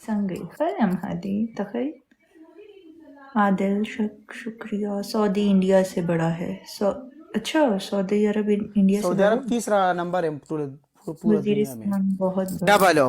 संगई खैम हादी तखई आदिल शुक्रिया। Saudi India से बड़ा है। अच्छा, सऊदी अरब इंडिया से सऊदी बड़ा अरब है। तीसरा नंबर है पूरे पूरा दुनिया में। वजीरिस्तान बहुत बड़ा है। डबल हो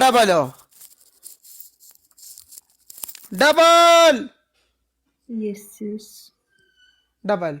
डबल हो double yes yes. Double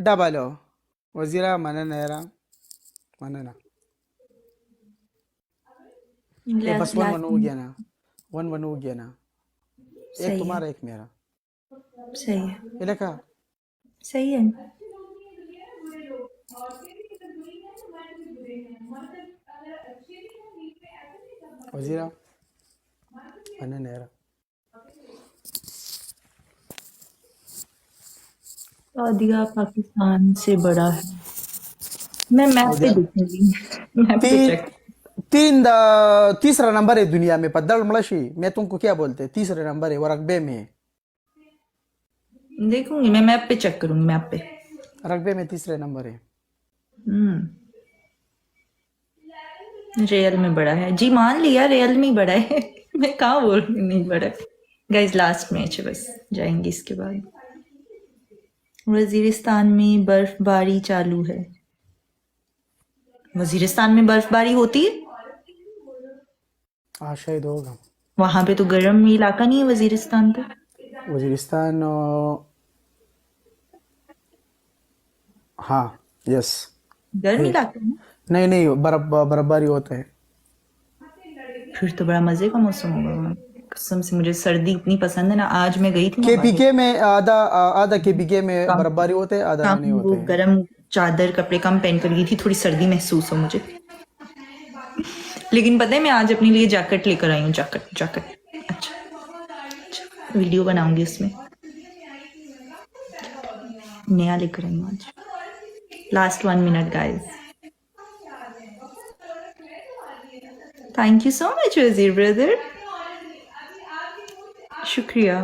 double हो वजीरा mana नहरा mana ना ये बस वन वन हो लास्ट। गया ना। वन वन हो गया ना। एक सही है। तुम्हारा एक मेरा। सही है। ये लगा सही है। वजीरा mana नहरा सऊदीया पाकिस्तान से बड़ा है। मैं मैप सऊदी पे अरब देखूंगी। मैप पे तीन चेक। तीन तीसरा नंबर है दुनिया में पद्दल मलशी मैं तुमको क्या बोलते तीसरे नंबर है वो रकबे में है। देखूंगी, मैं मैप पे चेक करूंगी, मैप पे। रकबे में तीसरे नंबर है। रियल में बड़ा है जी, मान लिया रियल में ही बड़ा है। मैं कहाँ बोल रही हूँ नहीं बड़ा है। गाइस लास्ट मैच है, बस जाएंगे इसके बाद। वजीरिस्तान में बर्फबारी चालू है। वजीरिस्तान में बर्फबारी होती है? हाँ शायद होगा। वहां पे तो गर्म इलाका नहीं है वजीरिस्तान तो। वजीरिस्तान हाँ यस गर्म है। इलाका है? नहीं नहीं बर्फबारी होता है। फिर तो बड़ा मजे का मौसम होगा वहाँ। कसम से मुझे सर्दी इतनी पसंद है ना, आज मैं गई थी ना बाहर। केपीके में आधा आधा केपीके में कम बर्फबारी होते है आधा नहीं कम वो होते हैं। गर्म चादर कपड़े कम पहन कर गई थी, थोड़ी सर्दी महसूस हो मुझे। लेकिन पता है मैं आज अपने लिए जैकेट लेकर आई हूँ, जैकेट जैकेट। अच्छा, वीडियो बनाऊंगी इसमें। नया लेकर आई हूँ आज। Last 1 minute guys. Thank you so much वजीर ब्रदर, शुक्रिया।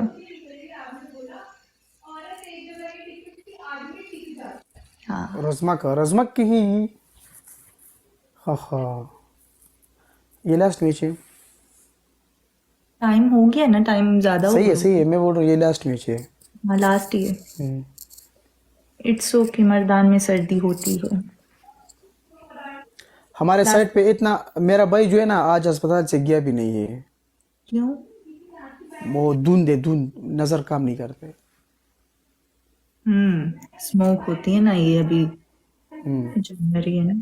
हाँ रजमक की ही हाँ हाँ ये लास्ट मैच है। टाइम हो गया ना, टाइम ज्यादा सही ओवर हो है गया। मैं बोल रहा हूँ ये लास्ट मैच है। हाँ लास्ट ही है। हम्म। इट्स ओके, मर्दान में सर्दी होती है। हमारे लास्ट। साइड पे इतना मेरा भाई जो है ना आज अस्पताल से गया भी नहीं है। क्यों? वो धुंध है धुंध नजर काम नहीं करते। स्मोक होती है ना, ये अभी हम्म जनवरी है ना,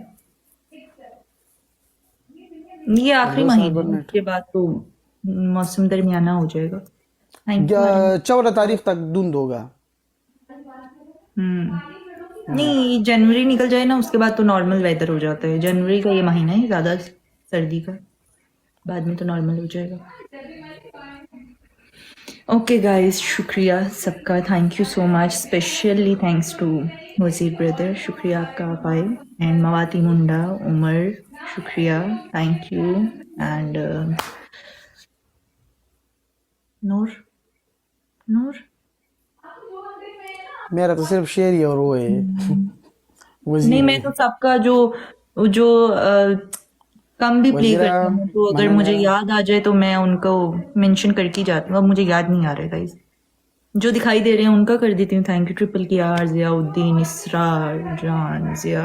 ये आखिरी हेलो महीना साइबर है, नेट उसके बाद तो मौसम दरमियाना हो जाएगा। Thank you Aryan. 14 तारीख तक धुंध होगा। नहीं, जनवरी निकल जाए ना उसके बाद तो नॉर्मल वेदर हो जाता है। जनवरी का ये महीना है ज्यादा सर्दी का, बाद में तो नॉर्मल हो जाएगा। ओके गाइस, शुक्रिया सबका, thank you so much, specially thanks to Wazir brother, शुक्रिया आपका आप आए। एंड मवाती मुंडा उमर, शुक्रिया, thank you. And Noor Noor मेरा तो सिर्फ शेर ही और वो है नहीं, वजीर मैं तो है। सबका जो जो कम भी प्ले वजीरा करते हैं तो अगर मना मुझे नहरा याद आ जाए तो मैं उनको मेंशन करके ही जाती हूँ। अब मुझे याद नहीं आ रहा है गाइस, जो दिखाई दे रहे हैं उनका कर देती हूँ। Thank you triple K R, Ziauddin, Isra Jan, Zia,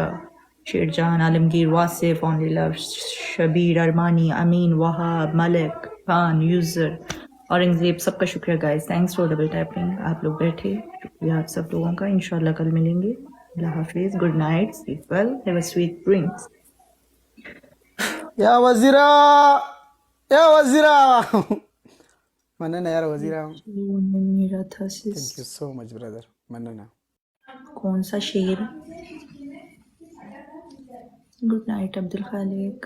Sherjan, Alamgir, Wasif, only love, Shabir, Armani, Amin, Wahab, Malik Khan, user, Aurangzeb, सबका शुक्रिया guys. Thanks for double tapping. आप लोग बैठे, शुक्रिया आप सब लोगों का। इंशाल्लाह कल मिलेंगे। अल्लाह हाफिज, good night, sleep well, have a sweet dreams. या वजीरा या वजीरा मना ना यार वजीरा। मेरा था thank you so much brother मना ना। कौन सा शेर? गुड नाइट अब्दुल खालिक।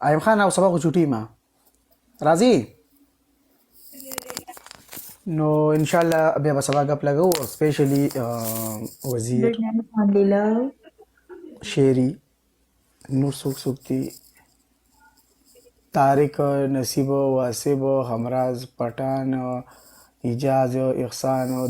आयम खान आओ सबा को छुट्टी माँ राजी नो इंशाल्लाह अभी अब सबा गप लगाओ और स्पेशली वजीर गुड नाइट अल्हम्दुलिल्लाह। शेरी नूर सुख सुखती तारिक नसीब वासिब हमराज पठान इजाज इहसान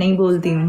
नहीं बोलती हूँ।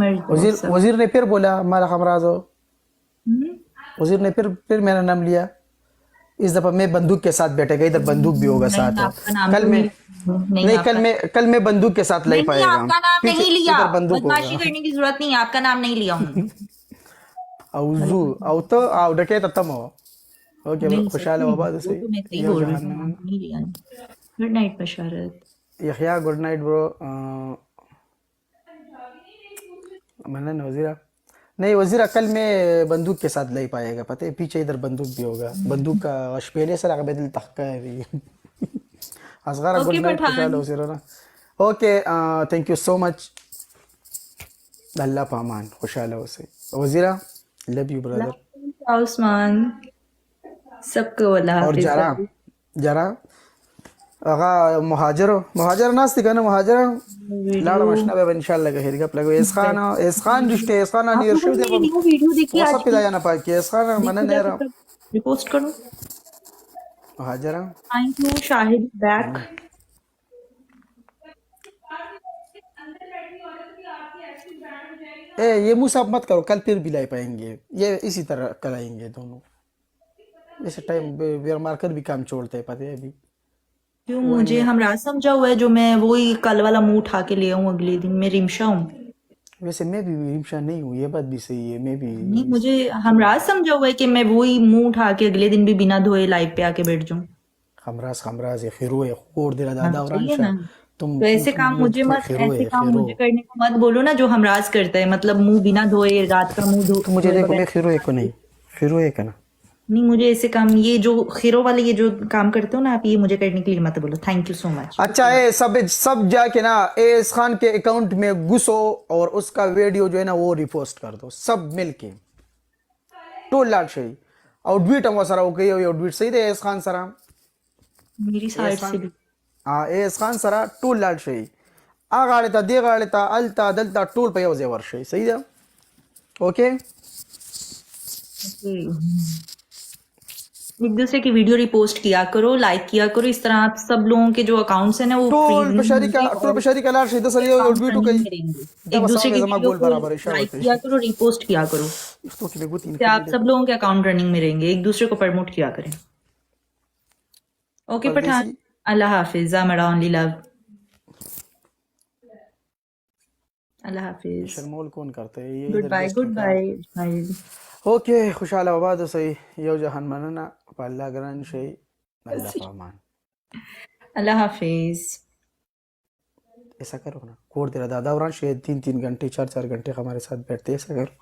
मर वजीर ने फिर बोला माला हमराज वजीर ने फिर मेरा नाम लिया इस दफा मैं बंदूक के साथ बैठेगा इधर बंदूक भी होगा साथ आपका नाम कल मैं नहीं कल मैं बंदूक के साथ नहीं पाएगा आपका नाम नहीं लिया। इधर बंदूक बदमाशी होगा करने की जरूरत नहीं है, आपका नाम नहीं लिया हूँ। औजू औ तो आउ डके तत्तम हो ओके नहीं, खुशहाल सच वबाद नहीं, से वो तो मैं सही बोल रही हूँ, नहीं लिया। गुड नाइट बशारत। यहिया गुड नाइट ब्रो मनन वजीरा नहीं वजीरा कल मैं बंदूक के साथ नहीं पाएगा पता है पीछे इधर बंदूक भी होगा बंदूक का पहले से लगा बदल तहका है भी असगार गुड नाइट खुशहाल वजीरा ना okay thank you so much Allah पामान खुशहाल वसे वजीरा लव यू ब्रदर उस्मान सबको अल्लाह और हाफिज। जरा अगा मुहाजर नास दिखा ना मुहाजर लाड़ मशना बे इंशाल्लाह का हेर गप लगो एस खान रिश्ते S Khan near show they knew video देखी वो आज सब पिलाया ना पाके एस खान मन ने रिपोस्ट करो। मुहाजर थैंक यू शाहिद बैक। ये मुंह साफ मत करो कल फिर भी ला पाएंगे ये इसी तरह कराएंगे दोनों ऐसे टाइम वेयर मार्कर भी काम छोड़ते हैं पता है अभी क्यों मुझे हमराज समझा हुआ है जो मैं वही कल वाला मुंह उठा के ले आऊं अगले दिन। मैं रिमशा हूँ। वैसे मैं भी रिमशा नहीं हूँ ये बात भी सही है मैं भी नहीं मुझे हमराज समझा हुआ है कि मैं वही मुंह उठा के अगले दिन भी बिना धोए लाइव पे आके बैठ जाऊं। हमराज ये खिरो है खोर दिला दादा और सही है ना? तुम तो ऐसे काम मुझे मत ऐसे काम मुझे करने को मत बोलो ना जो हमराज करता है, मतलब मुंह बिना धोए रात का मुंह धो तो मुझे देखो मैं खिरो एक को नहीं खिरो एक है ना नहीं मुझे ऐसे काम ये जो खीरो वाले ये जो काम करते हो ना आप ये मुझे करने के लिए मत बोलो। Thank you so much. अच्छा है सब जाके ना एस खान के अकाउंट में घुसो और उसका वीडियो जो है ना वो रिपोस्ट कर दो सब मिलके टोल लाट सही और ट्वीट हम सरा ओके यो ट्वीट सही दे एस खान सरा मेरी साइड से भी एस खान सरा टोल लाट सही आ गाड़ता दे गाड़ता अलता दलता टोल पे हो जेवर सही सही है ओके एक दूसरे की वीडियो रिपोस्ट किया करो, लाइक किया करो। इस तरह आप सब लोगों के जो अकाउंट्स हैं ना वो टोल बशारी का लाट सही सर ये ट्वीट कई एक दूसरे की वीडियो को लाइक किया करो, रिपोस्ट किया करो। इससे आप सब लोगों के अकाउंट रनिंग में रहेंगे। एक दूसरे को प्रमोट किया करें। ओके पठान, अल्लाह हाफिज। मेरा ओनली लव। अल्लाह हाफिज। शर्मोल कौन करते हैं ये गुड बाय। ओके खुशहाल आबाद सही यो जहान मनना अल्लाह गरन शे अल्लाह पामान अल्लाह हाफिज। ऐसा करो ना कोड तेरा दादा और शे 3 घंटे 4 घंटे हमारे साथ बैठते ऐसा करो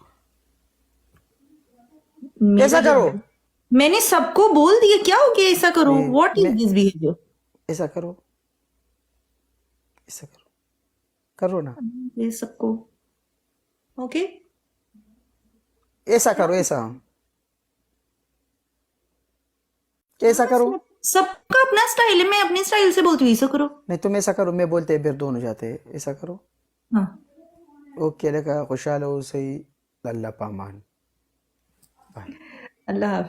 ऐसा करो। मैंने सबको बोल दिया क्या हो गया ऐसा करो। What is this behaviour. ऐसा करो करो ना ये सबको ओके ऐसा करो ऐसा करो। सबका अपना स्टाइल है, मैं अपने स्टाइल से बोलती हूँ ऐसा करो। नहीं तुम ऐसा करो मैं बोलते हैं फिर दोनों जाते हैं ऐसा करो। हाँ ओके लगा खुशहाल हो सही अल्लाह पामान बाय अल्लाह हाफिज।